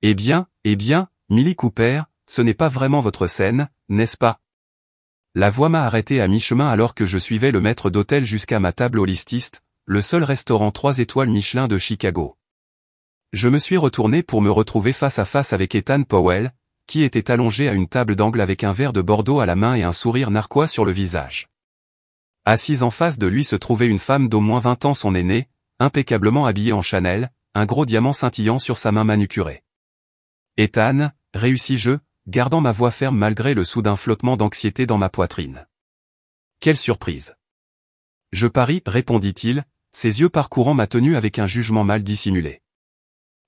Eh bien, Millie Cooper, ce n'est pas vraiment votre scène, n'est-ce pas? La voix m'a arrêté à mi-chemin alors que je suivais le maître d'hôtel jusqu'à ma table au Lististe, le seul restaurant 3 étoiles Michelin de Chicago. Je me suis retourné pour me retrouver face à face avec Ethan Powell, qui était allongé à une table d'angle avec un verre de Bordeaux à la main et un sourire narquois sur le visage. Assise en face de lui se trouvait une femme d'au moins 20 ans son aînée, impeccablement habillée en Chanel, un gros diamant scintillant sur sa main manucurée. Ethan, réussis-je, gardant ma voix ferme malgré le soudain flottement d'anxiété dans ma poitrine. Quelle surprise! Je parie, répondit-il, ses yeux parcourant ma tenue avec un jugement mal dissimulé.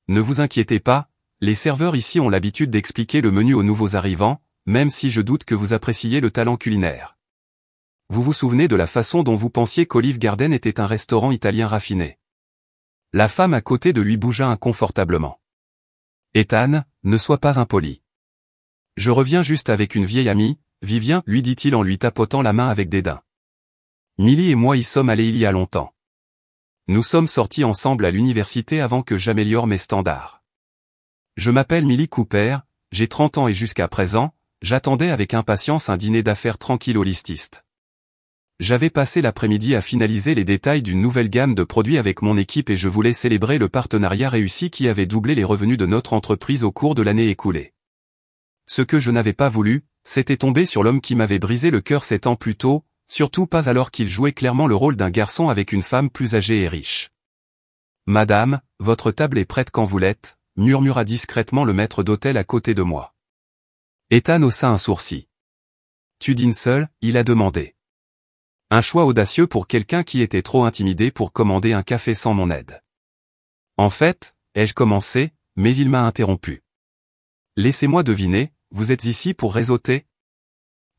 Ne vous inquiétez pas, les serveurs ici ont l'habitude d'expliquer le menu aux nouveaux arrivants, même si je doute que vous appréciez le talent culinaire. Vous vous souvenez de la façon dont vous pensiez qu'Olive Garden était un restaurant italien raffiné? La femme à côté de lui bougea inconfortablement. Ethan, ne sois pas impoli. Je reviens juste avec une vieille amie, Vivien, lui dit-il en lui tapotant la main avec dédain. Millie et moi y sommes allés il y a longtemps. Nous sommes sortis ensemble à l'université avant que j'améliore mes standards. Je m'appelle Millie Cooper, j'ai 30 ans et jusqu'à présent, j'attendais avec impatience un dîner d'affaires tranquille au Lististe. J'avais passé l'après-midi à finaliser les détails d'une nouvelle gamme de produits avec mon équipe et je voulais célébrer le partenariat réussi qui avait doublé les revenus de notre entreprise au cours de l'année écoulée. Ce que je n'avais pas voulu, c'était tomber sur l'homme qui m'avait brisé le cœur 7 ans plus tôt, surtout pas alors qu'il jouait clairement le rôle d'un garçon avec une femme plus âgée et riche. « Madame, votre table est prête quand vous l'êtes », murmura discrètement le maître d'hôtel à côté de moi. Ethan haussa un sourcil. « Tu dînes seul ?» il a demandé. Un choix audacieux pour quelqu'un qui était trop intimidé pour commander un café sans mon aide. En fait, ai-je commencé, mais il m'a interrompu. Laissez-moi deviner, vous êtes ici pour réseauter?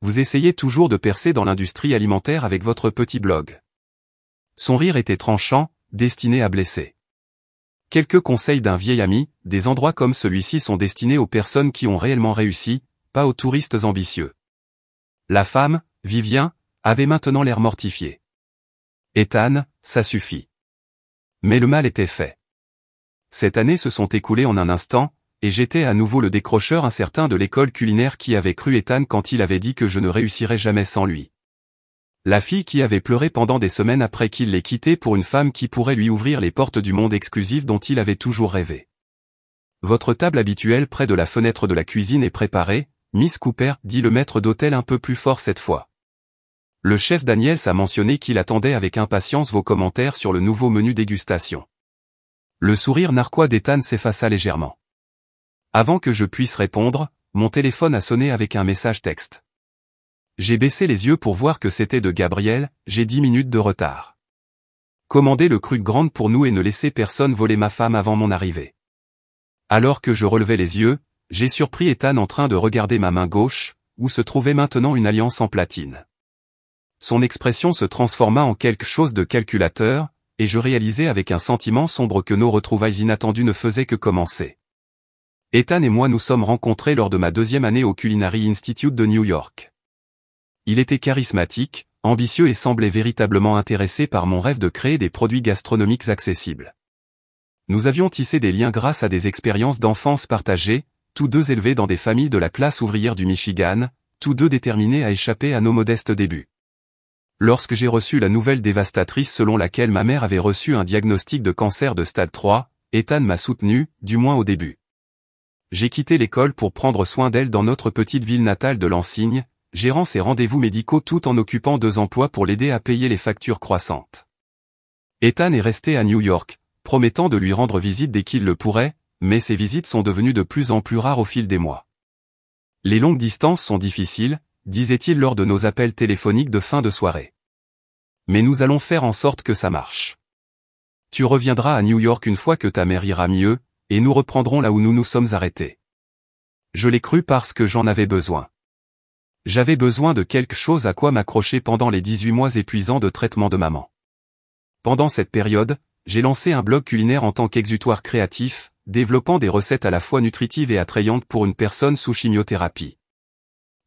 Vous essayez toujours de percer dans l'industrie alimentaire avec votre petit blog. Son rire était tranchant, destiné à blesser. Quelques conseils d'un vieil ami, des endroits comme celui-ci sont destinés aux personnes qui ont réellement réussi, pas aux touristes ambitieux. La femme, Vivien, avait maintenant l'air mortifié. Ethan, ça suffit. Mais le mal était fait. Cette année se sont écoulées en un instant, et j'étais à nouveau le décrocheur incertain de l'école culinaire qui avait cru Ethan quand il avait dit que je ne réussirais jamais sans lui. La fille qui avait pleuré pendant des semaines après qu'il l'ait quitté pour une femme qui pourrait lui ouvrir les portes du monde exclusif dont il avait toujours rêvé. Votre table habituelle près de la fenêtre de la cuisine est préparée, Miss Cooper, dit le maître d'hôtel un peu plus fort cette fois. Le chef Daniels a mentionné qu'il attendait avec impatience vos commentaires sur le nouveau menu dégustation. Le sourire narquois d'Ethan s'effaça légèrement. Avant que je puisse répondre, mon téléphone a sonné avec un message texte. J'ai baissé les yeux pour voir que c'était de Gabriel, j'ai 10 minutes de retard. Commandez le cru grande pour nous et ne laissez personne voler ma femme avant mon arrivée. Alors que je relevais les yeux, j'ai surpris Ethan en train de regarder ma main gauche, où se trouvait maintenant une alliance en platine. Son expression se transforma en quelque chose de calculateur, et je réalisai avec un sentiment sombre que nos retrouvailles inattendues ne faisaient que commencer. Ethan et moi nous sommes rencontrés lors de ma 2e année au Culinary Institute de New York. Il était charismatique, ambitieux et semblait véritablement intéressé par mon rêve de créer des produits gastronomiques accessibles. Nous avions tissé des liens grâce à des expériences d'enfance partagées, tous deux élevés dans des familles de la classe ouvrière du Michigan, tous deux déterminés à échapper à nos modestes débuts. Lorsque j'ai reçu la nouvelle dévastatrice selon laquelle ma mère avait reçu un diagnostic de cancer de stade 3, Ethan m'a soutenu, du moins au début. J'ai quitté l'école pour prendre soin d'elle dans notre petite ville natale de Lansing, gérant ses rendez-vous médicaux tout en occupant 2 emplois pour l'aider à payer les factures croissantes. Ethan est resté à New York, promettant de lui rendre visite dès qu'il le pourrait, mais ces visites sont devenues de plus en plus rares au fil des mois. Les longues distances sont difficiles, disait-il lors de nos appels téléphoniques de fin de soirée. Mais nous allons faire en sorte que ça marche. Tu reviendras à New York une fois que ta mère ira mieux, et nous reprendrons là où nous nous sommes arrêtés. Je l'ai cru parce que j'en avais besoin. J'avais besoin de quelque chose à quoi m'accrocher pendant les 18 mois épuisants de traitement de maman. Pendant cette période, j'ai lancé un blog culinaire en tant qu'exutoire créatif, développant des recettes à la fois nutritives et attrayantes pour une personne sous chimiothérapie.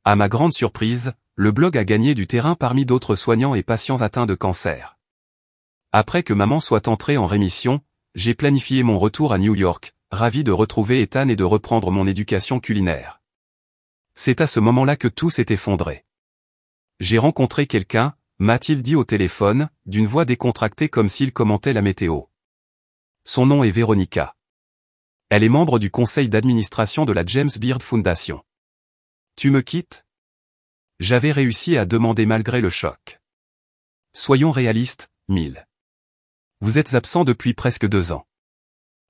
À ma grande surprise, le blog a gagné du terrain parmi d'autres soignants et patients atteints de cancer. Après que maman soit entrée en rémission, j'ai planifié mon retour à New York, ravi de retrouver Ethan et de reprendre mon éducation culinaire. C'est à ce moment-là que tout s'est effondré. J'ai rencontré quelqu'un, m'a-t-il dit au téléphone, d'une voix décontractée comme s'il commentait la météo. Son nom est Véronica. Elle est membre du conseil d'administration de la James Beard Foundation. Tu me quittes? J'avais réussi à demander malgré le choc. Soyons réalistes, Mille. Vous êtes absent depuis presque 2 ans.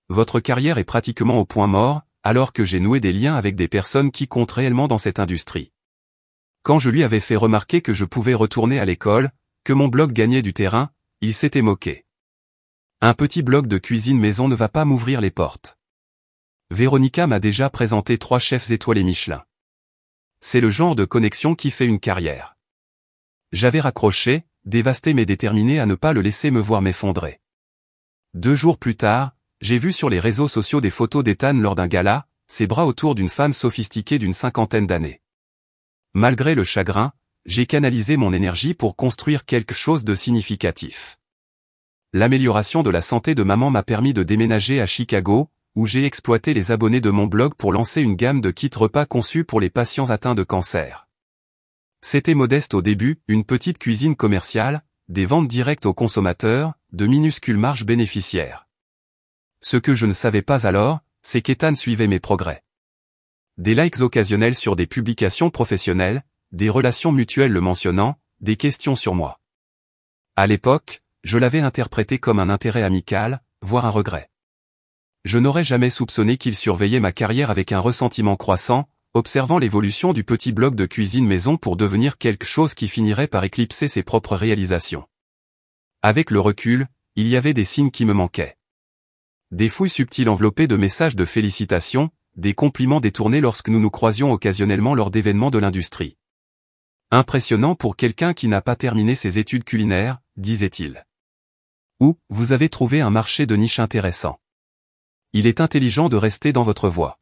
Votre carrière est pratiquement au point mort, alors que j'ai noué des liens avec des personnes qui comptent réellement dans cette industrie. Quand je lui avais fait remarquer que je pouvais retourner à l'école, que mon blog gagnait du terrain, il s'était moqué. Un petit blog de cuisine maison ne va pas m'ouvrir les portes. Véronica m'a déjà présenté 3 chefs étoilés Michelin. C'est le genre de connexion qui fait une carrière. J'avais raccroché, dévasté mais déterminé à ne pas le laisser me voir m'effondrer. 2 jours plus tard, j'ai vu sur les réseaux sociaux des photos d'Ethan lors d'un gala, ses bras autour d'une femme sophistiquée d'une 50aine d'années. Malgré le chagrin, j'ai canalisé mon énergie pour construire quelque chose de significatif. L'amélioration de la santé de maman m'a permis de déménager à Chicago, où j'ai exploité les abonnés de mon blog pour lancer une gamme de kits repas conçus pour les patients atteints de cancer. C'était modeste au début, une petite cuisine commerciale, des ventes directes aux consommateurs, de minuscules marges bénéficiaires. Ce que je ne savais pas alors, c'est qu'Ethan suivait mes progrès. Des likes occasionnels sur des publications professionnelles, des relations mutuelles le mentionnant, des questions sur moi. À l'époque, je l'avais interprété comme un intérêt amical, voire un regret. Je n'aurais jamais soupçonné qu'il surveillait ma carrière avec un ressentiment croissant, observant l'évolution du petit blog de cuisine maison pour devenir quelque chose qui finirait par éclipser ses propres réalisations. Avec le recul, il y avait des signes qui me manquaient. Des fouilles subtiles enveloppées de messages de félicitations, des compliments détournés lorsque nous nous croisions occasionnellement lors d'événements de l'industrie. Impressionnant pour quelqu'un qui n'a pas terminé ses études culinaires, disait-il. Ou, vous avez trouvé un marché de niche intéressant. Il est intelligent de rester dans votre voie.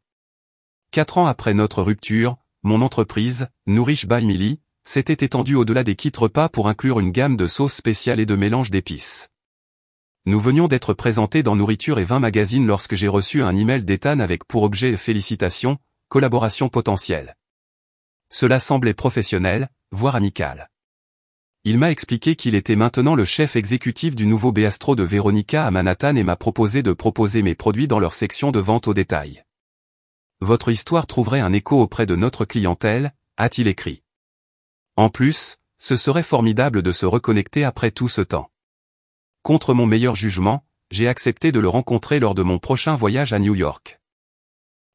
4 ans après notre rupture, mon entreprise, Nourish by Millie, s'était étendue au-delà des kits repas pour inclure une gamme de sauces spéciales et de mélanges d'épices. Nous venions d'être présentés dans Nourriture et Vin Magazine lorsque j'ai reçu un email d'Ethan avec pour objet félicitations, collaboration potentielle. Cela semblait professionnel, voire amical. Il m'a expliqué qu'il était maintenant le chef exécutif du nouveau bistrot de Véronica à Manhattan et m'a proposé de proposer mes produits dans leur section de vente au détail. Votre histoire trouverait un écho auprès de notre clientèle, a-t-il écrit. En plus, ce serait formidable de se reconnecter après tout ce temps. Contre mon meilleur jugement, j'ai accepté de le rencontrer lors de mon prochain voyage à New York.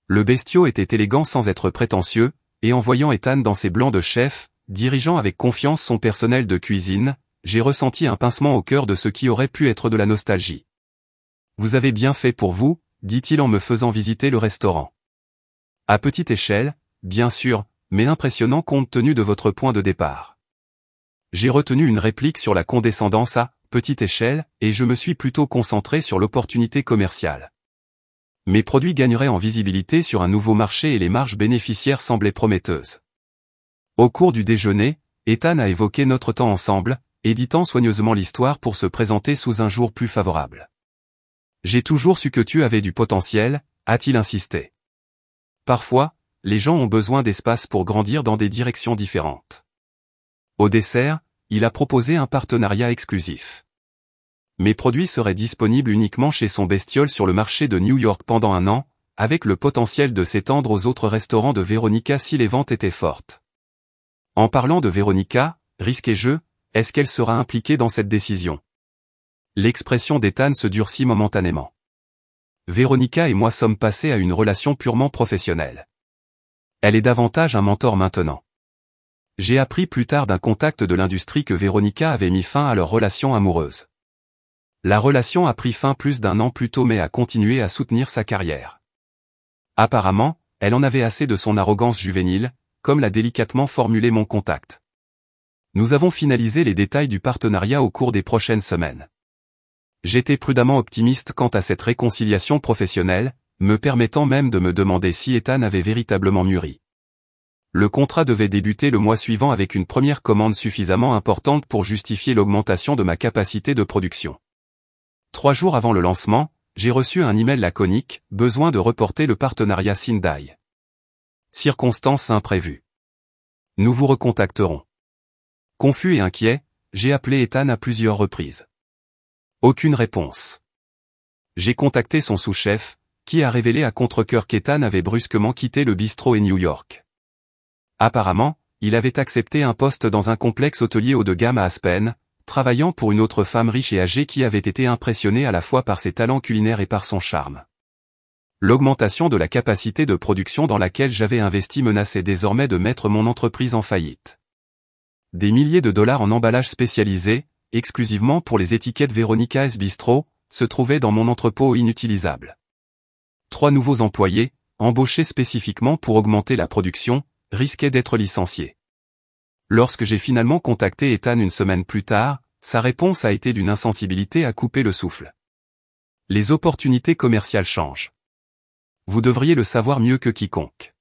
Le bestiau était élégant sans être prétentieux, et en voyant Ethan dans ses blancs de chef, dirigeant avec confiance son personnel de cuisine, j'ai ressenti un pincement au cœur de ce qui aurait pu être de la nostalgie. Vous avez bien fait pour vous, dit-il en me faisant visiter le restaurant. À petite échelle, bien sûr, mais impressionnant compte tenu de votre point de départ. J'ai retenu une réplique sur la condescendance à petite échelle, et je me suis plutôt concentré sur l'opportunité commerciale. Mes produits gagneraient en visibilité sur un nouveau marché et les marges bénéficiaires semblaient prometteuses. Au cours du déjeuner, Ethan a évoqué notre temps ensemble, éditant soigneusement l'histoire pour se présenter sous un jour plus favorable. J'ai toujours su que tu avais du potentiel, a-t-il insisté. Parfois, les gens ont besoin d'espace pour grandir dans des directions différentes. Au dessert, il a proposé un partenariat exclusif. Mes produits seraient disponibles uniquement chez son bestiole sur le marché de New York pendant 1 an, avec le potentiel de s'étendre aux autres restaurants de Véronica si les ventes étaient fortes. En parlant de Véronica, risquais-je, est-ce qu'elle sera impliquée dans cette décision? L'expression d'Ethan se durcit momentanément. Véronica et moi sommes passés à une relation purement professionnelle. Elle est davantage un mentor maintenant. J'ai appris plus tard d'un contact de l'industrie que Véronica avait mis fin à leur relation amoureuse. La relation a pris fin plus d'1 an plus tôt mais a continué à soutenir sa carrière. Apparemment, elle en avait assez de son arrogance juvénile, comme l'a délicatement formulé mon contact. Nous avons finalisé les détails du partenariat au cours des prochaines semaines. J'étais prudemment optimiste quant à cette réconciliation professionnelle, me permettant même de me demander si Ethan avait véritablement mûri. Le contrat devait débuter le mois suivant avec une première commande suffisamment importante pour justifier l'augmentation de ma capacité de production. 3 jours avant le lancement, j'ai reçu un email laconique, besoin de reporter le partenariat Sindai. Circonstances imprévues. Nous vous recontacterons. Confus et inquiet, j'ai appelé Ethan à plusieurs reprises. Aucune réponse. J'ai contacté son sous-chef, qui a révélé à contre-cœur qu'Ethan avait brusquement quitté le bistrot et New York. Apparemment, il avait accepté un poste dans un complexe hôtelier haut de gamme à Aspen, travaillant pour une autre femme riche et âgée qui avait été impressionnée à la fois par ses talents culinaires et par son charme. L'augmentation de la capacité de production dans laquelle j'avais investi menaçait désormais de mettre mon entreprise en faillite. Des milliers de dollars en emballage spécialisé, exclusivement pour les étiquettes Veronica's Bistro, se trouvaient dans mon entrepôt inutilisable. 3 nouveaux employés, embauchés spécifiquement pour augmenter la production, risquaient d'être licenciés. Lorsque j'ai finalement contacté Ethan une semaine plus tard, sa réponse a été d'une insensibilité à couper le souffle. Les opportunités commerciales changent. Vous devriez le savoir mieux que quiconque.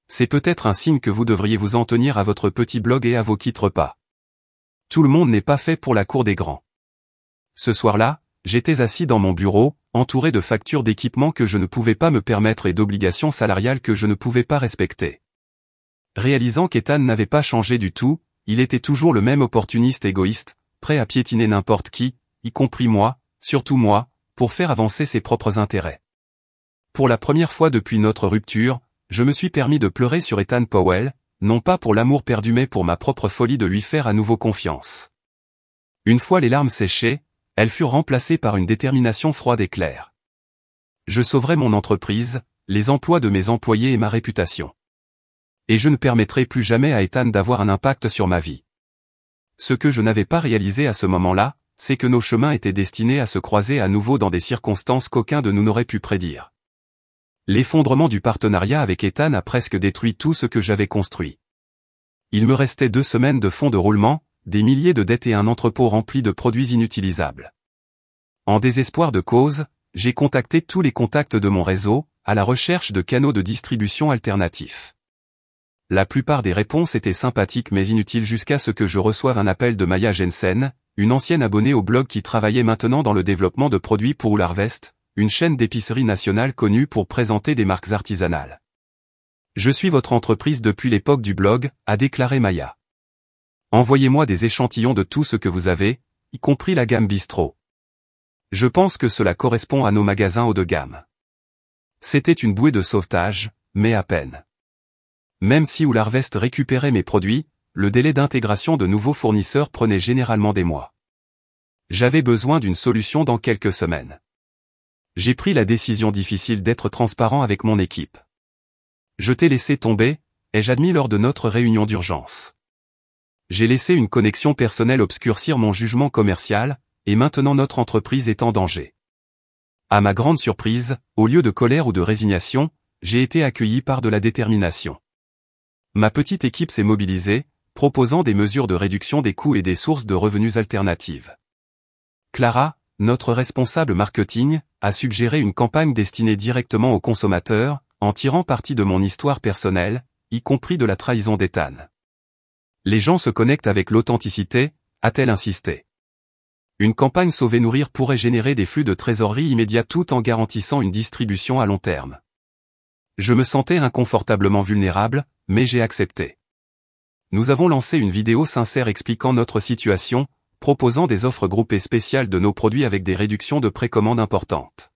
C'est peut-être un signe que vous devriez vous en tenir à votre petit blog et à vos kits repas. Tout le monde n'est pas fait pour la cour des grands. Ce soir-là, j'étais assis dans mon bureau, entouré de factures d'équipements que je ne pouvais pas me permettre et d'obligations salariales que je ne pouvais pas respecter. Réalisant qu'Ethan n'avait pas changé du tout, il était toujours le même opportuniste égoïste, prêt à piétiner n'importe qui, y compris moi, surtout moi, pour faire avancer ses propres intérêts. Pour la première fois depuis notre rupture, je me suis permis de pleurer sur Ethan Powell, non pas pour l'amour perdu mais pour ma propre folie de lui faire à nouveau confiance. Une fois les larmes séchées, elles furent remplacées par une détermination froide et claire. Je sauverai mon entreprise, les emplois de mes employés et ma réputation. Et je ne permettrai plus jamais à Ethan d'avoir un impact sur ma vie. Ce que je n'avais pas réalisé à ce moment-là, c'est que nos chemins étaient destinés à se croiser à nouveau dans des circonstances qu'aucun de nous n'aurait pu prédire. L'effondrement du partenariat avec Ethan a presque détruit tout ce que j'avais construit. Il me restait 2 semaines de fonds de roulement, des milliers de dettes et un entrepôt rempli de produits inutilisables. En désespoir de cause, j'ai contacté tous les contacts de mon réseau, à la recherche de canaux de distribution alternatifs. La plupart des réponses étaient sympathiques mais inutiles jusqu'à ce que je reçoive un appel de Maya Jensen, une ancienne abonnée au blog qui travaillait maintenant dans le développement de produits pour Oul Harvest, une chaîne d'épicerie nationale connue pour présenter des marques artisanales. Je suis votre entreprise depuis l'époque du blog, a déclaré Maya. Envoyez-moi des échantillons de tout ce que vous avez, y compris la gamme Bistro. Je pense que cela correspond à nos magasins haut de gamme. C'était une bouée de sauvetage, mais à peine. Même si Oul Harvest récupérait mes produits, le délai d'intégration de nouveaux fournisseurs prenait généralement des mois. J'avais besoin d'une solution dans quelques semaines. J'ai pris la décision difficile d'être transparent avec mon équipe. Je t'ai laissé tomber, ai-je admis lors de notre réunion d'urgence. J'ai laissé une connexion personnelle obscurcir mon jugement commercial, et maintenant notre entreprise est en danger. À ma grande surprise, au lieu de colère ou de résignation, j'ai été accueilli par de la détermination. Ma petite équipe s'est mobilisée, proposant des mesures de réduction des coûts et des sources de revenus alternatives. Clara, notre responsable marketing, a suggéré une campagne destinée directement aux consommateurs, en tirant parti de mon histoire personnelle, y compris de la trahison d'Ethan. Les gens se connectent avec l'authenticité, a-t-elle insisté. Une campagne Sauver Nourrir pourrait générer des flux de trésorerie immédiats tout en garantissant une distribution à long terme. Je me sentais inconfortablement vulnérable, mais j'ai accepté. Nous avons lancé une vidéo sincère expliquant notre situation, proposant des offres groupées spéciales de nos produits avec des réductions de précommande importantes.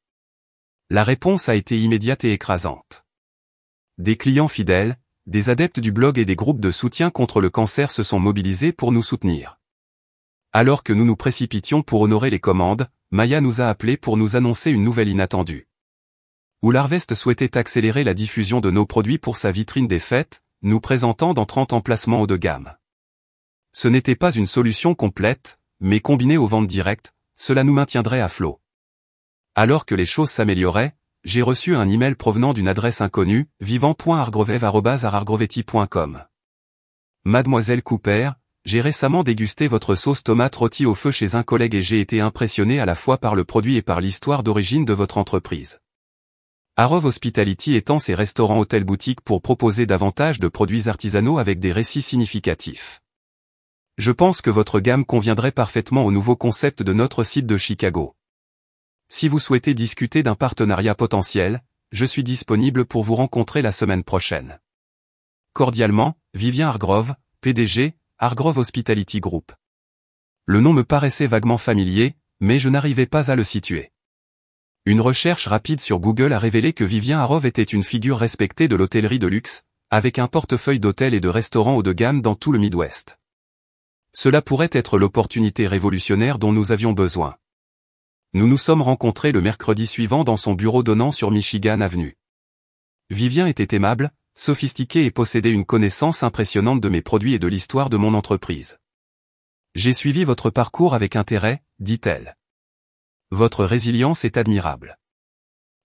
La réponse a été immédiate et écrasante. Des clients fidèles, des adeptes du blog et des groupes de soutien contre le cancer se sont mobilisés pour nous soutenir. Alors que nous nous précipitions pour honorer les commandes, Maya nous a appelés pour nous annoncer une nouvelle inattendue. Oul Harvest souhaitait accélérer la diffusion de nos produits pour sa vitrine des fêtes, nous présentant dans 30 emplacements haut de gamme. Ce n'était pas une solution complète, mais combinée aux ventes directes, cela nous maintiendrait à flot. Alors que les choses s'amélioraient, j'ai reçu un email provenant d'une adresse inconnue, vivant.argrovev@argrovetti.com. Mademoiselle Cooper, j'ai récemment dégusté votre sauce tomate rôtie au feu chez un collègue et j'ai été impressionné à la fois par le produit et par l'histoire d'origine de votre entreprise. Arov Hospitality étend ses restaurants hôtels-boutiques pour proposer davantage de produits artisanaux avec des récits significatifs. Je pense que votre gamme conviendrait parfaitement au nouveau concept de notre site de Chicago. Si vous souhaitez discuter d'un partenariat potentiel, je suis disponible pour vous rencontrer la semaine prochaine. Cordialement, Vivien Hargrove, PDG, Hargrove Hospitality Group. Le nom me paraissait vaguement familier, mais je n'arrivais pas à le situer. Une recherche rapide sur Google a révélé que Vivien Hargrove était une figure respectée de l'hôtellerie de luxe, avec un portefeuille d'hôtels et de restaurants haut de gamme dans tout le Midwest. Cela pourrait être l'opportunité révolutionnaire dont nous avions besoin. Nous nous sommes rencontrés le mercredi suivant dans son bureau donnant sur Michigan Avenue. Vivien était aimable, sophistiqué et possédait une connaissance impressionnante de mes produits et de l'histoire de mon entreprise. J'ai suivi votre parcours avec intérêt, dit-elle. Votre résilience est admirable.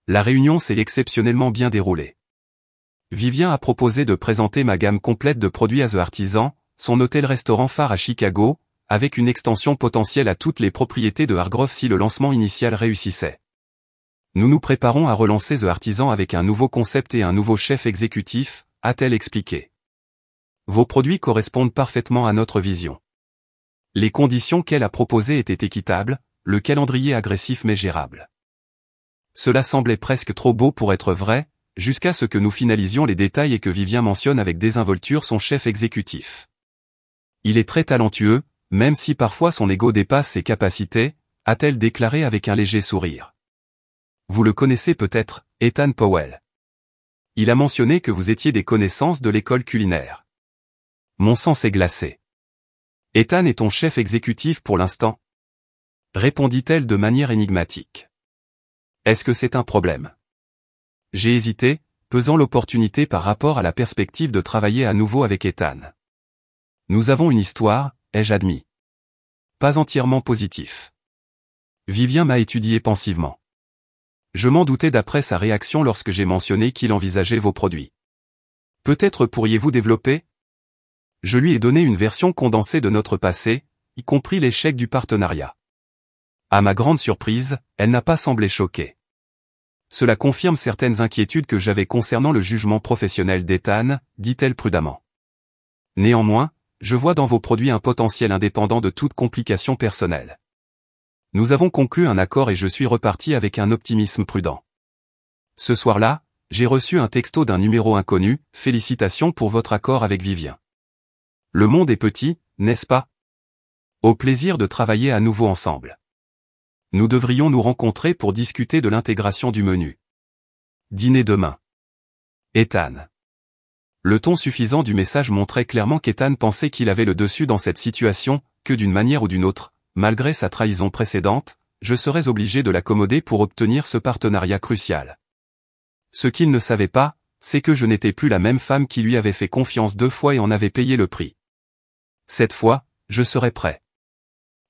La réunion s'est exceptionnellement bien déroulée. Vivien a proposé de présenter ma gamme complète de produits à The Artisan, son hôtel-restaurant phare à Chicago, avec une extension potentielle à toutes les propriétés de Hargrove si le lancement initial réussissait. Nous nous préparons à relancer The Artisan avec un nouveau concept et un nouveau chef exécutif, a-t-elle expliqué. Vos produits correspondent parfaitement à notre vision. Les conditions qu'elle a proposées étaient équitables, le calendrier agressif mais gérable. Cela semblait presque trop beau pour être vrai, jusqu'à ce que nous finalisions les détails et que Vivien mentionne avec désinvolture son chef exécutif. Il est très talentueux, même si parfois son ego dépasse ses capacités, a-t-elle déclaré avec un léger sourire. Vous le connaissez peut-être, Ethan Powell. Il a mentionné que vous étiez des connaissances de l'école culinaire. Mon sang s'est glacé. Ethan est ton chef exécutif pour l'instant? Répondit-elle de manière énigmatique. Est-ce que c'est un problème? J'ai hésité, pesant l'opportunité par rapport à la perspective de travailler à nouveau avec Ethan. Nous avons une histoire, ai-je admis. Pas entièrement positif. Vivien m'a étudié pensivement. Je m'en doutais d'après sa réaction lorsque j'ai mentionné qu'il envisageait vos produits. Peut-être pourriez-vous développer? Je lui ai donné une version condensée de notre passé, y compris l'échec du partenariat. À ma grande surprise, elle n'a pas semblé choquée. Cela confirme certaines inquiétudes que j'avais concernant le jugement professionnel d'Ethan, dit-elle prudemment. Néanmoins, je vois dans vos produits un potentiel indépendant de toute complication personnelle. Nous avons conclu un accord et je suis reparti avec un optimisme prudent. Ce soir-là, j'ai reçu un texto d'un numéro inconnu, félicitations pour votre accord avec Vivien. Le monde est petit, n'est-ce pas? Au plaisir de travailler à nouveau ensemble. Nous devrions nous rencontrer pour discuter de l'intégration du menu. Dîner demain. Ethan. Le ton suffisant du message montrait clairement qu'Ethan pensait qu'il avait le dessus dans cette situation, que d'une manière ou d'une autre, malgré sa trahison précédente, je serais obligé de l'accommoder pour obtenir ce partenariat crucial. Ce qu'il ne savait pas, c'est que je n'étais plus la même femme qui lui avait fait confiance 2 fois et en avait payé le prix. Cette fois, je serai prêt.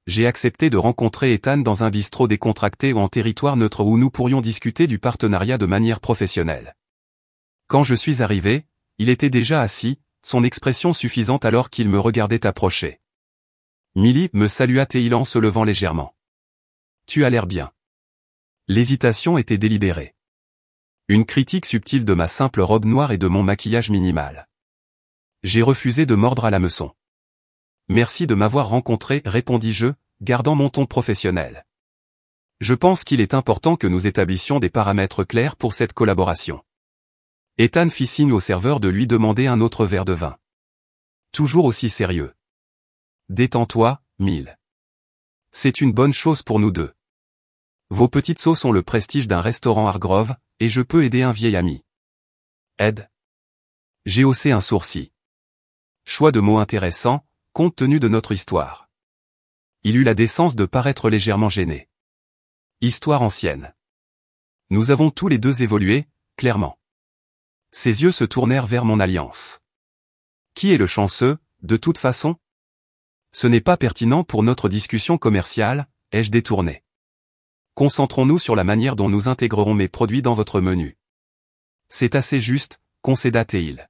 J'ai accepté de rencontrer Ethan dans un bistrot décontracté ou en territoire neutre où nous pourrions discuter du partenariat de manière professionnelle. Quand je suis arrivé, il était déjà assis, son expression suffisante alors qu'il me regardait approcher. Millie me salua-t-il en se levant légèrement. Tu as l'air bien. L'hésitation était délibérée. Une critique subtile de ma simple robe noire et de mon maquillage minimal. J'ai refusé de mordre à l'hameçon. Merci de m'avoir rencontré, répondis-je, gardant mon ton professionnel. Je pense qu'il est important que nous établissions des paramètres clairs pour cette collaboration. Ethan fit signe au serveur de lui demander un autre verre de vin. Toujours aussi sérieux. Détends-toi, Mill. C'est une bonne chose pour nous deux. Vos petites sauces ont le prestige d'un restaurant Hargrove, et je peux aider un vieil ami. Ed. J'ai haussé un sourcil. Choix de mots intéressant, compte tenu de notre histoire. Il eut la décence de paraître légèrement gêné. Histoire ancienne. Nous avons tous les deux évolué, clairement. Ses yeux se tournèrent vers mon alliance. Qui est le chanceux, de toute façon? Ce n'est pas pertinent pour notre discussion commerciale, ai-je détourné. Concentrons-nous sur la manière dont nous intégrerons mes produits dans votre menu. C'est assez juste, concéda-t-il.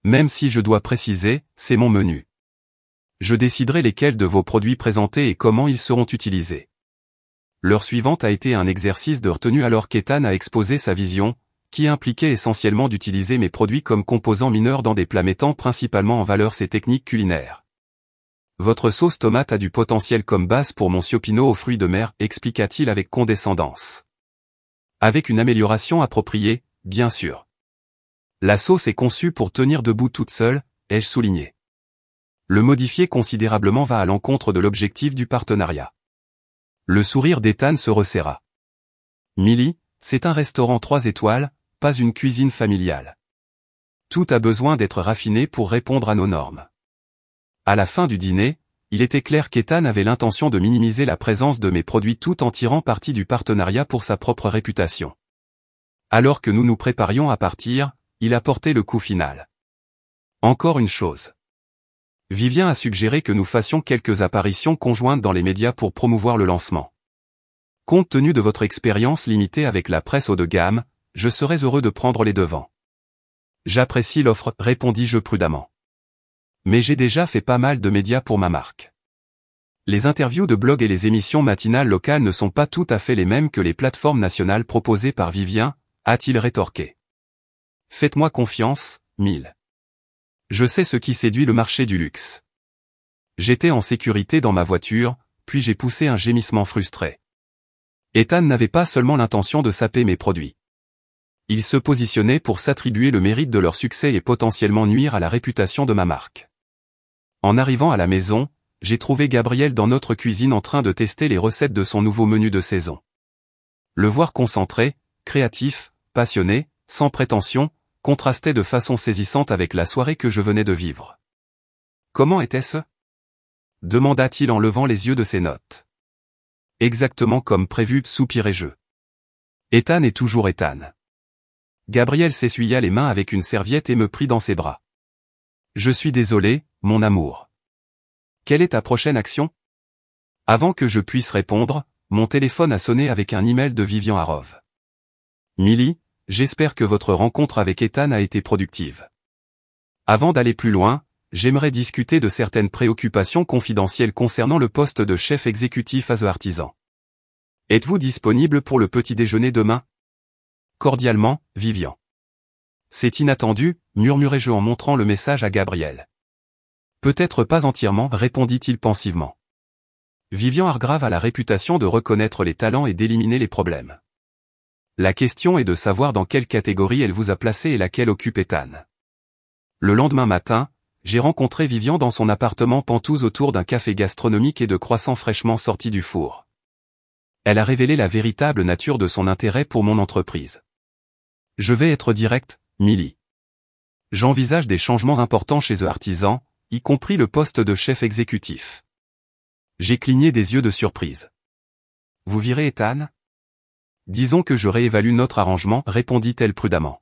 Même si je dois préciser, c'est mon menu. Je déciderai lesquels de vos produits présentés et comment ils seront utilisés. L'heure suivante a été un exercice de retenue alors qu'Ethan a exposé sa vision, qui impliquait essentiellement d'utiliser mes produits comme composants mineurs dans des plats mettant principalement en valeur ses techniques culinaires. Votre sauce tomate a du potentiel comme base pour mon siopino aux fruits de mer, expliqua-t-il avec condescendance. Avec une amélioration appropriée, bien sûr. La sauce est conçue pour tenir debout toute seule, ai-je souligné. Le modifier considérablement va à l'encontre de l'objectif du partenariat. Le sourire d'Ethan se resserra. Millie, c'est un restaurant 3 étoiles, pas une cuisine familiale. Tout a besoin d'être raffiné pour répondre à nos normes. À la fin du dîner, il était clair qu'Ethan avait l'intention de minimiser la présence de mes produits tout en tirant parti du partenariat pour sa propre réputation. Alors que nous nous préparions à partir, il a porté le coup final. Encore une chose. Vivien a suggéré que nous fassions quelques apparitions conjointes dans les médias pour promouvoir le lancement. Compte tenu de votre expérience limitée avec la presse haut de gamme, je serais heureux de prendre les devants. J'apprécie l'offre, répondis-je prudemment. Mais j'ai déjà fait pas mal de médias pour ma marque. Les interviews de blog et les émissions matinales locales ne sont pas tout à fait les mêmes que les plateformes nationales proposées par Vivien, a-t-il rétorqué. Faites-moi confiance, Mille. Je sais ce qui séduit le marché du luxe. J'étais en sécurité dans ma voiture, puis j'ai poussé un gémissement frustré. Ethan n'avait pas seulement l'intention de saper mes produits. Il se positionnait pour s'attribuer le mérite de leur succès et potentiellement nuire à la réputation de ma marque. En arrivant à la maison, j'ai trouvé Gabriel dans notre cuisine en train de tester les recettes de son nouveau menu de saison. Le voir concentré, créatif, passionné, sans prétention, contrastait de façon saisissante avec la soirée que je venais de vivre. Comment était-ce ? Demanda-t-il en levant les yeux de ses notes. Exactement comme prévu, soupirai-je. Ethan est toujours Ethan. Gabriel s'essuya les mains avec une serviette et me prit dans ses bras. Je suis désolé, mon amour. Quelle est ta prochaine action ? Avant que je puisse répondre, mon téléphone a sonné avec un email de Vivian Harov. Millie, j'espère que votre rencontre avec Ethan a été productive. Avant d'aller plus loin, j'aimerais discuter de certaines préoccupations confidentielles concernant le poste de chef exécutif à The Artisan. Êtes-vous disponible pour le petit déjeuner demain ? Cordialement, Vivian. C'est inattendu, murmurai-je en montrant le message à Gabriel. Peut-être pas entièrement, répondit-il pensivement. Vivian Hargrave a la réputation de reconnaître les talents et d'éliminer les problèmes. La question est de savoir dans quelle catégorie elle vous a placé et laquelle occupe Ethan. Le lendemain matin, j'ai rencontré Vivian dans son appartement pentouse autour d'un café gastronomique et de croissants fraîchement sortis du four. Elle a révélé la véritable nature de son intérêt pour mon entreprise. Je vais être direct, Millie. J'envisage des changements importants chez The Artisan, y compris le poste de chef exécutif. J'ai cligné des yeux de surprise. Vous virez Ethan ? Disons que je réévalue notre arrangement, répondit-elle prudemment.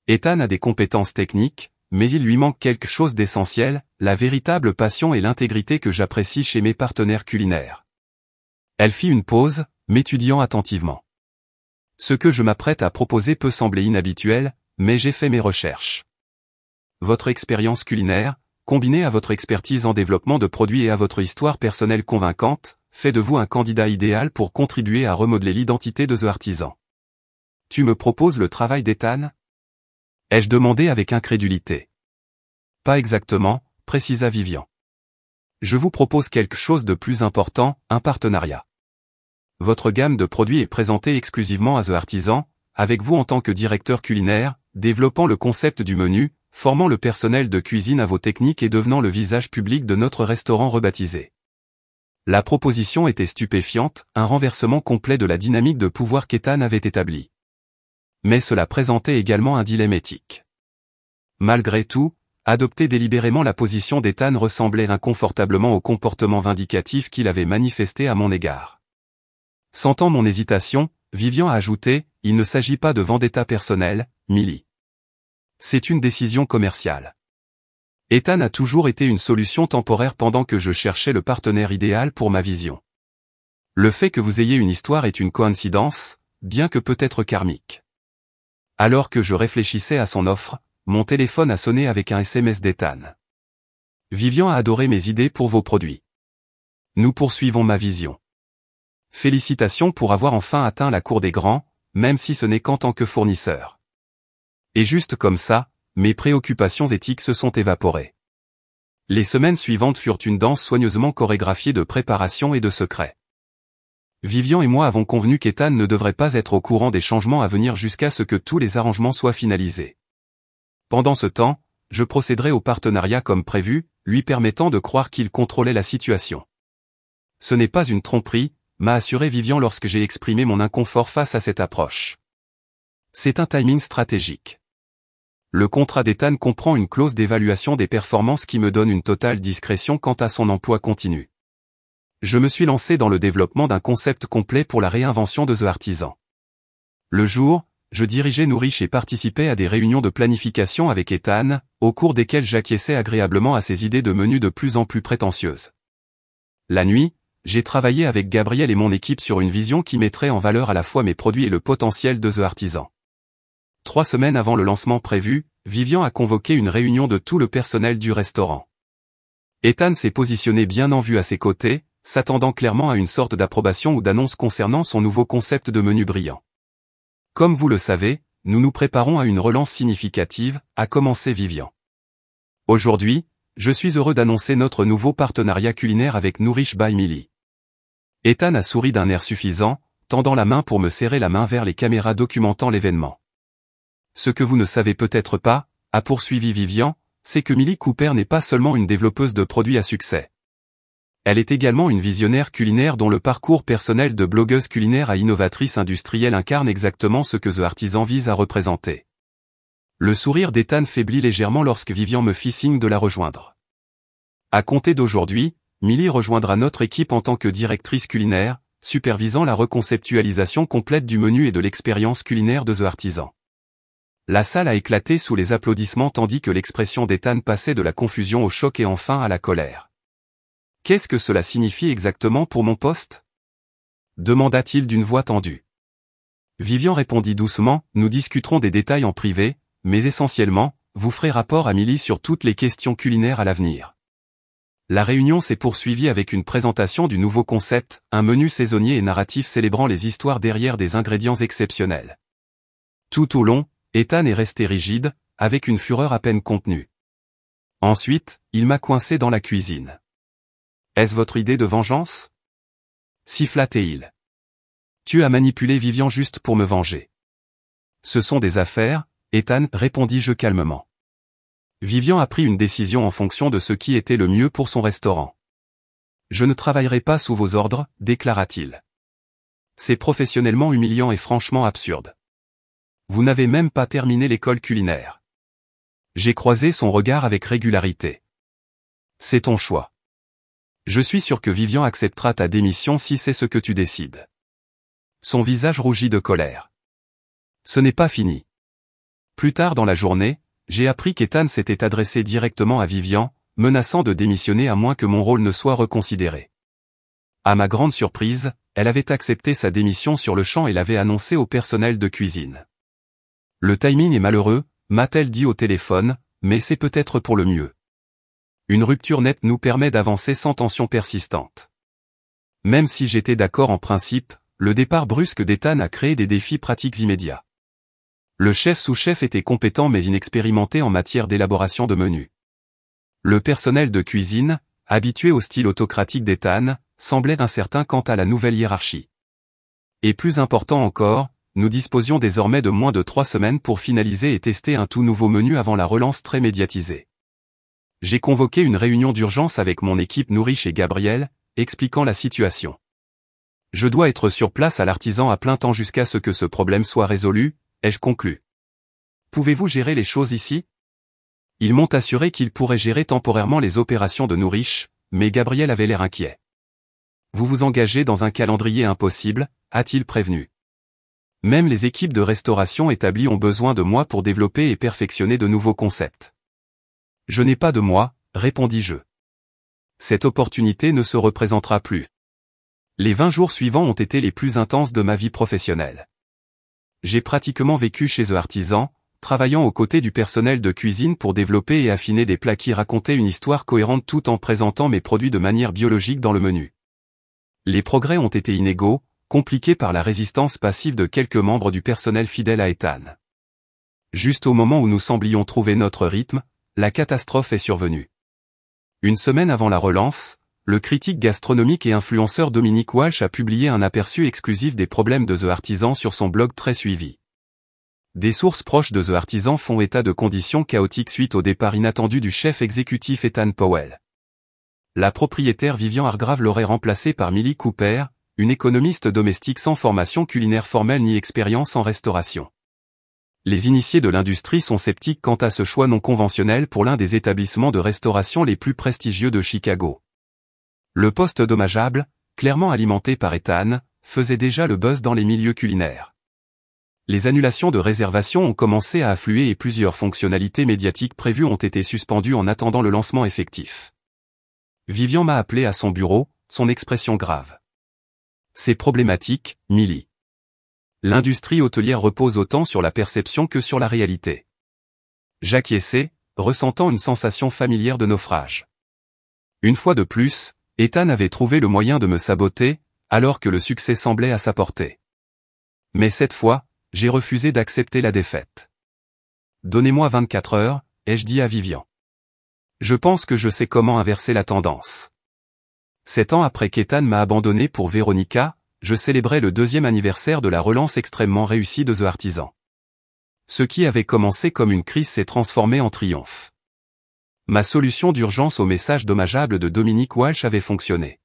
Ethan a des compétences techniques, mais il lui manque quelque chose d'essentiel, la véritable passion et l'intégrité que j'apprécie chez mes partenaires culinaires. Elle fit une pause, m'étudiant attentivement. Ce que je m'apprête à proposer peut sembler inhabituel, mais j'ai fait mes recherches. Votre expérience culinaire, combinée à votre expertise en développement de produits et à votre histoire personnelle convaincante, fait de vous un candidat idéal pour contribuer à remodeler l'identité de The Artisan. Tu me proposes le travail d'Ethan ? Ai-je demandé avec incrédulité. Pas exactement, précisa Vivian. Je vous propose quelque chose de plus important, un partenariat. Votre gamme de produits est présentée exclusivement à The Artisan, avec vous en tant que directeur culinaire, développant le concept du menu, formant le personnel de cuisine à vos techniques et devenant le visage public de notre restaurant rebaptisé. La proposition était stupéfiante, un renversement complet de la dynamique de pouvoir qu'Ethan avait établie. Mais cela présentait également un dilemme éthique. Malgré tout, adopter délibérément la position d'Ethan ressemblait inconfortablement au comportement vindicatif qu'il avait manifesté à mon égard. Sentant mon hésitation, Vivian a ajouté, il ne s'agit pas de vendetta personnelle, Millie. C'est une décision commerciale. Ethan a toujours été une solution temporaire pendant que je cherchais le partenaire idéal pour ma vision. Le fait que vous ayez une histoire est une coïncidence, bien que peut-être karmique. Alors que je réfléchissais à son offre, mon téléphone a sonné avec un SMS d'Ethan. Vivian a adoré mes idées pour vos produits. Nous poursuivons ma vision. Félicitations pour avoir enfin atteint la cour des grands, même si ce n'est qu'en tant que fournisseur. Et juste comme ça, mes préoccupations éthiques se sont évaporées. Les semaines suivantes furent une danse soigneusement chorégraphiée de préparation et de secrets. Vivian et moi avons convenu qu'Ethan ne devrait pas être au courant des changements à venir jusqu'à ce que tous les arrangements soient finalisés. Pendant ce temps, je procéderai au partenariat comme prévu, lui permettant de croire qu'il contrôlait la situation. Ce n'est pas une tromperie, m'a assuré Vivian lorsque j'ai exprimé mon inconfort face à cette approche. C'est un timing stratégique. Le contrat d'Ethan comprend une clause d'évaluation des performances qui me donne une totale discrétion quant à son emploi continu. Je me suis lancé dans le développement d'un concept complet pour la réinvention de The Artisan. Le jour, je dirigeais Nourish et participais à des réunions de planification avec Ethan, au cours desquelles j'acquiesçais agréablement à ses idées de menus de plus en plus prétentieuses. La nuit, j'ai travaillé avec Gabriel et mon équipe sur une vision qui mettrait en valeur à la fois mes produits et le potentiel de The Artisan. 3 semaines avant le lancement prévu, Vivian a convoqué une réunion de tout le personnel du restaurant. Ethan s'est positionné bien en vue à ses côtés, s'attendant clairement à une sorte d'approbation ou d'annonce concernant son nouveau concept de menu brillant. Comme vous le savez, nous nous préparons à une relance significative, a commencé Vivian. Aujourd'hui, je suis heureux d'annoncer notre nouveau partenariat culinaire avec Nourish by Millie. Ethan a souri d'un air suffisant, tendant la main pour me serrer la main vers les caméras documentant l'événement. Ce que vous ne savez peut-être pas, a poursuivi Vivian, c'est que Millie Cooper n'est pas seulement une développeuse de produits à succès. Elle est également une visionnaire culinaire dont le parcours personnel de blogueuse culinaire à innovatrice industrielle incarne exactement ce que The Artisan vise à représenter. Le sourire d'Ethan faiblit légèrement lorsque Vivian me fit signe de la rejoindre. À compter d'aujourd'hui, Millie rejoindra notre équipe en tant que directrice culinaire, supervisant la reconceptualisation complète du menu et de l'expérience culinaire de The Artisan. La salle a éclaté sous les applaudissements tandis que l'expression d'Ethan passait de la confusion au choc et enfin à la colère. « Qu'est-ce que cela signifie exactement pour mon poste ?» demanda-t-il d'une voix tendue. Vivian répondit doucement, « Nous discuterons des détails en privé, mais essentiellement, vous ferez rapport à Millie sur toutes les questions culinaires à l'avenir. » La réunion s'est poursuivie avec une présentation du nouveau concept, un menu saisonnier et narratif célébrant les histoires derrière des ingrédients exceptionnels. Tout au long, Ethan est resté rigide, avec une fureur à peine contenue. Ensuite, il m'a coincé dans la cuisine. « Est-ce votre idée de vengeance ?» siffla-t-il. « Tu as manipulé Vivian juste pour me venger. »« Ce sont des affaires, Ethan, répondis-je calmement. Vivian a pris une décision en fonction de ce qui était le mieux pour son restaurant. « Je ne travaillerai pas sous vos ordres, déclara-t-il. C'est professionnellement humiliant et franchement absurde. Vous n'avez même pas terminé l'école culinaire. » J'ai croisé son regard avec régularité. « C'est ton choix. Je suis sûr que Vivian acceptera ta démission si c'est ce que tu décides. » Son visage rougit de colère. Ce n'est pas fini. Plus tard dans la journée, j'ai appris qu'Ethan s'était adressé directement à Vivian, menaçant de démissionner à moins que mon rôle ne soit reconsidéré. À ma grande surprise, elle avait accepté sa démission sur le champ et l'avait annoncé au personnel de cuisine. Le timing est malheureux, m'a-t-elle dit au téléphone, mais c'est peut-être pour le mieux. Une rupture nette nous permet d'avancer sans tension persistante. Même si j'étais d'accord en principe, le départ brusque d'Ethan a créé des défis pratiques immédiats. Le chef sous-chef était compétent mais inexpérimenté en matière d'élaboration de menus. Le personnel de cuisine, habitué au style autocratique d'Ethan, semblait incertain quant à la nouvelle hiérarchie. Et plus important encore, nous disposions désormais de moins de 3 semaines pour finaliser et tester un tout nouveau menu avant la relance très médiatisée. J'ai convoqué une réunion d'urgence avec mon équipe Nourish et Gabriel, expliquant la situation. Je dois être sur place à l'Artisan à plein temps jusqu'à ce que ce problème soit résolu, ai-je conclu. Pouvez-vous gérer les choses ici ? Ils m'ont assuré qu'ils pourraient gérer temporairement les opérations de Nourish, mais Gabriel avait l'air inquiet. Vous vous engagez dans un calendrier impossible, a-t-il prévenu. Même les équipes de restauration établies ont besoin de moi pour développer et perfectionner de nouveaux concepts. Je n'ai pas de moi, répondis-je. Cette opportunité ne se représentera plus. Les 20 jours suivants ont été les plus intenses de ma vie professionnelle. J'ai pratiquement vécu chez The Artisan, travaillant aux côtés du personnel de cuisine pour développer et affiner des plats qui racontaient une histoire cohérente tout en présentant mes produits de manière biologique dans le menu. Les progrès ont été inégaux, compliqués par la résistance passive de quelques membres du personnel fidèle à Ethan. Juste au moment où nous semblions trouver notre rythme, la catastrophe est survenue. Une semaine avant la relance, le critique gastronomique et influenceur Dominique Walsh a publié un aperçu exclusif des problèmes de The Artisan sur son blog très suivi. Des sources proches de The Artisan font état de conditions chaotiques suite au départ inattendu du chef exécutif Ethan Powell. La propriétaire Vivian Hargrave l'aurait remplacé par Millie Cooper, une économiste domestique sans formation culinaire formelle ni expérience en restauration. Les initiés de l'industrie sont sceptiques quant à ce choix non conventionnel pour l'un des établissements de restauration les plus prestigieux de Chicago. Le poste dommageable, clairement alimenté par Ethan, faisait déjà le buzz dans les milieux culinaires. Les annulations de réservations ont commencé à affluer et plusieurs fonctionnalités médiatiques prévues ont été suspendues en attendant le lancement effectif. Vivian m'a appelé à son bureau, son expression grave. C'est problématique, Millie. L'industrie hôtelière repose autant sur la perception que sur la réalité. J'acquiesçai, ressentant une sensation familière de naufrage. Une fois de plus, Ethan avait trouvé le moyen de me saboter, alors que le succès semblait à sa portée. Mais cette fois, j'ai refusé d'accepter la défaite. Donnez-moi 24 heures, ai-je dit à Vivian. Je pense que je sais comment inverser la tendance. 7 ans après qu'Ethan m'a abandonné pour Véronica, je célébrais le 2e anniversaire de la relance extrêmement réussie de The Artisan. Ce qui avait commencé comme une crise s'est transformé en triomphe. Ma solution d'urgence au message dommageable de Dominique Walsh avait fonctionné.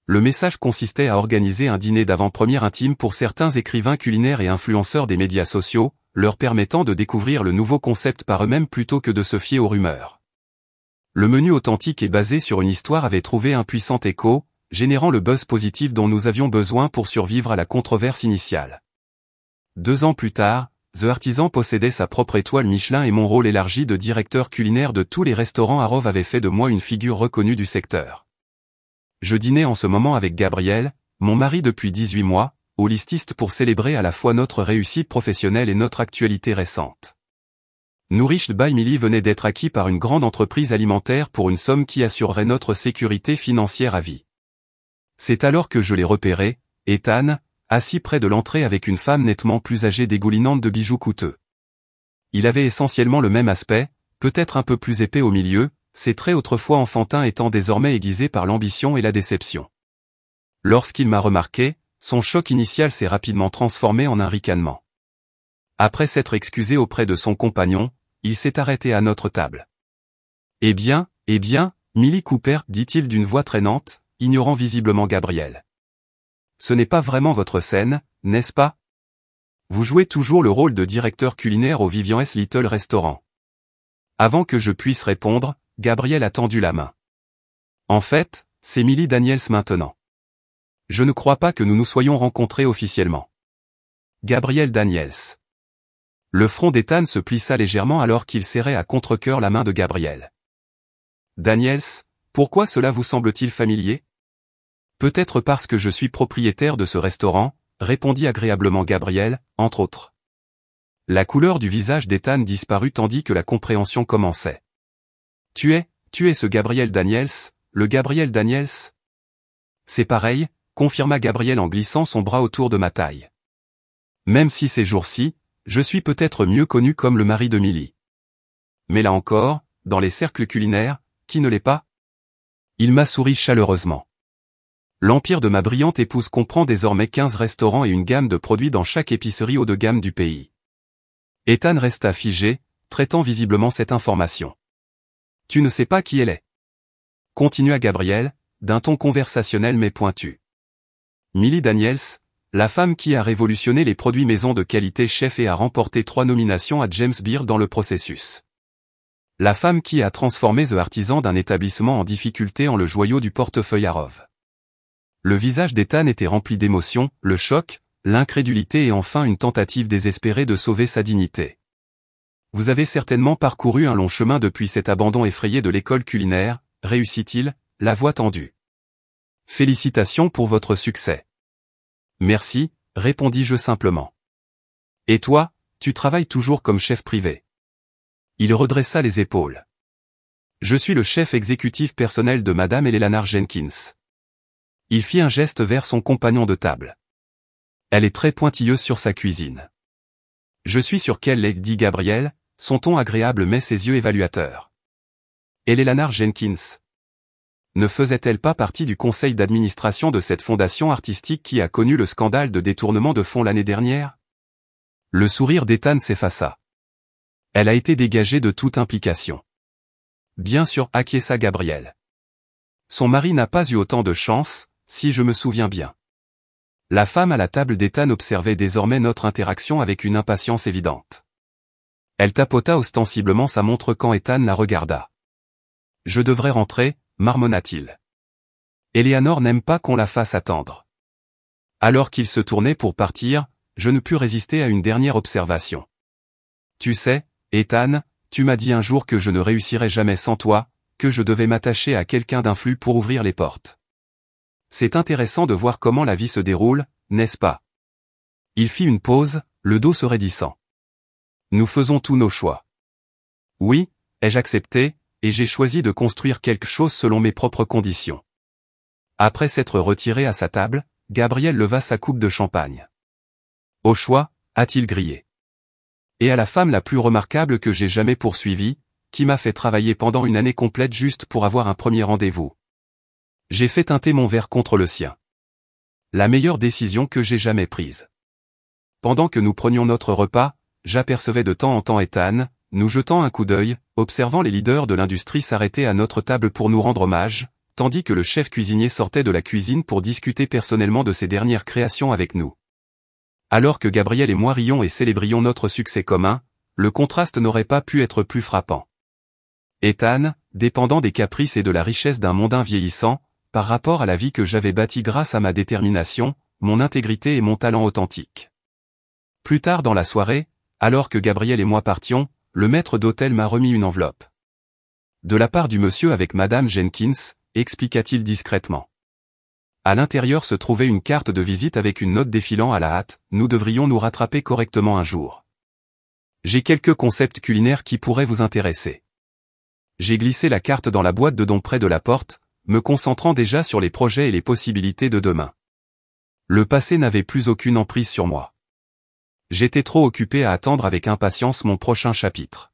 Le message consistait à organiser un dîner d'avant-première intime pour certains écrivains culinaires et influenceurs des médias sociaux, leur permettant de découvrir le nouveau concept par eux-mêmes plutôt que de se fier aux rumeurs. Le menu authentique et basé sur une histoire avait trouvé un puissant écho, générant le buzz positif dont nous avions besoin pour survivre à la controverse initiale. 2 ans plus tard, The Artisan possédait sa propre étoile Michelin et mon rôle élargi de directeur culinaire de tous les restaurants à Rove avait fait de moi une figure reconnue du secteur. Je dînais en ce moment avec Gabriel, mon mari depuis 18 mois, au lististe pour célébrer à la fois notre réussite professionnelle et notre actualité récente. Nourished by Millie venait d'être acquis par une grande entreprise alimentaire pour une somme qui assurerait notre sécurité financière à vie. C'est alors que je l'ai repéré, Ethan, assis près de l'entrée avec une femme nettement plus âgée dégoulinante de bijoux coûteux. Il avait essentiellement le même aspect, peut-être un peu plus épais au milieu, ses traits autrefois enfantins étant désormais aiguisés par l'ambition et la déception. Lorsqu'il m'a remarqué, son choc initial s'est rapidement transformé en un ricanement. Après s'être excusé auprès de son compagnon, il s'est arrêté à notre table. Eh bien, Millie Cooper, dit-il d'une voix traînante, ignorant visiblement Gabriel. Ce n'est pas vraiment votre scène, n'est-ce pas? Vous jouez toujours le rôle de directeur culinaire au Vivian S. Little Restaurant. Avant que je puisse répondre, Gabriel a tendu la main. En fait, c'est Millie Daniels maintenant. Je ne crois pas que nous nous soyons rencontrés officiellement. Gabriel Daniels. Le front d'Ethan se plissa légèrement alors qu'il serrait à contre-cœur la main de Gabriel. Daniels, pourquoi cela vous semble-t-il familier? Peut-être parce que je suis propriétaire de ce restaurant, répondit agréablement Gabriel, entre autres. La couleur du visage d'Ethan disparut tandis que la compréhension commençait. Tu es ce Gabriel Daniels, le Gabriel Daniels? C'est pareil, confirma Gabriel en glissant son bras autour de ma taille. Même si ces jours-ci, je suis peut-être mieux connu comme le mari de Millie. Mais là encore, dans les cercles culinaires, qui ne l'est pas? Il m'a souri chaleureusement. L'empire de ma brillante épouse comprend désormais 15 restaurants et une gamme de produits dans chaque épicerie haut de gamme du pays. Ethan resta figé, traitant visiblement cette information. Tu ne sais pas qui elle est. Continua Gabriel, d'un ton conversationnel mais pointu. Millie Daniels, la femme qui a révolutionné les produits maison de qualité chef et a remporté 3 nominations à James Beard dans le processus. La femme qui a transformé The Artisan d'un établissement en difficulté en le joyau du portefeuille à Rove. Le visage d'Ethan était rempli d'émotions, le choc, l'incrédulité et enfin une tentative désespérée de sauver sa dignité. Vous avez certainement parcouru un long chemin depuis cet abandon effrayé de l'école culinaire, réussit-il, la voix tendue. Félicitations pour votre succès. Merci, répondis-je simplement. Et toi, tu travailles toujours comme chef privé? Il redressa les épaules. Je suis le chef exécutif personnel de Madame Eleanor Jenkins. Il fit un geste vers son compagnon de table. Elle est très pointilleuse sur sa cuisine. Je suis sûr qu'elle l'est, dit Gabriel, son ton agréable mais ses yeux évaluateurs. Eleanor Jenkins, ne faisait-elle pas partie du conseil d'administration de cette fondation artistique qui a connu le scandale de détournement de fonds l'année dernière? Le sourire d'Ethan s'effaça. Elle a été dégagée de toute implication. Bien sûr, acquiesça Gabriel. Son mari n'a pas eu autant de chance, si je me souviens bien. La femme à la table d'Ethan observait désormais notre interaction avec une impatience évidente. Elle tapota ostensiblement sa montre quand Ethan la regarda. « Je devrais rentrer », marmonna-t-il. Eleanor n'aime pas qu'on la fasse attendre. Alors qu'il se tournait pour partir, je ne pus résister à une dernière observation. « Tu sais, Ethan, tu m'as dit un jour que je ne réussirais jamais sans toi, que je devais m'attacher à quelqu'un d'influent pour ouvrir les portes. C'est intéressant de voir comment la vie se déroule, n'est-ce pas? » Il fit une pause, le dos se raidissant. « Nous faisons tous nos choix. » « Oui, ai-je accepté, et j'ai choisi de construire quelque chose selon mes propres conditions. » Après s'être retiré à sa table, Gabriel leva sa coupe de champagne. « Au choix, a-t-il grillé. Et à la femme la plus remarquable que j'ai jamais poursuivie, qui m'a fait travailler pendant une année complète juste pour avoir un premier rendez-vous. » J'ai fait teinter mon verre contre le sien. La meilleure décision que j'ai jamais prise. Pendant que nous prenions notre repas, j'apercevais de temps en temps Ethan, nous jetant un coup d'œil, observant les leaders de l'industrie s'arrêter à notre table pour nous rendre hommage, tandis que le chef cuisinier sortait de la cuisine pour discuter personnellement de ses dernières créations avec nous. Alors que Gabriel et moi rions et célébrions notre succès commun, le contraste n'aurait pas pu être plus frappant. Ethan, dépendant des caprices et de la richesse d'un mondain vieillissant, par rapport à la vie que j'avais bâtie grâce à ma détermination, mon intégrité et mon talent authentique. Plus tard dans la soirée, alors que Gabriel et moi partions, le maître d'hôtel m'a remis une enveloppe. De la part du monsieur avec Madame Jenkins, expliqua-t-il discrètement. À l'intérieur se trouvait une carte de visite avec une note défilant à la hâte, nous devrions nous rattraper correctement un jour. J'ai quelques concepts culinaires qui pourraient vous intéresser. J'ai glissé la carte dans la boîte de dons près de la porte, me concentrant déjà sur les projets et les possibilités de demain. Le passé n'avait plus aucune emprise sur moi. J'étais trop occupé à attendre avec impatience mon prochain chapitre.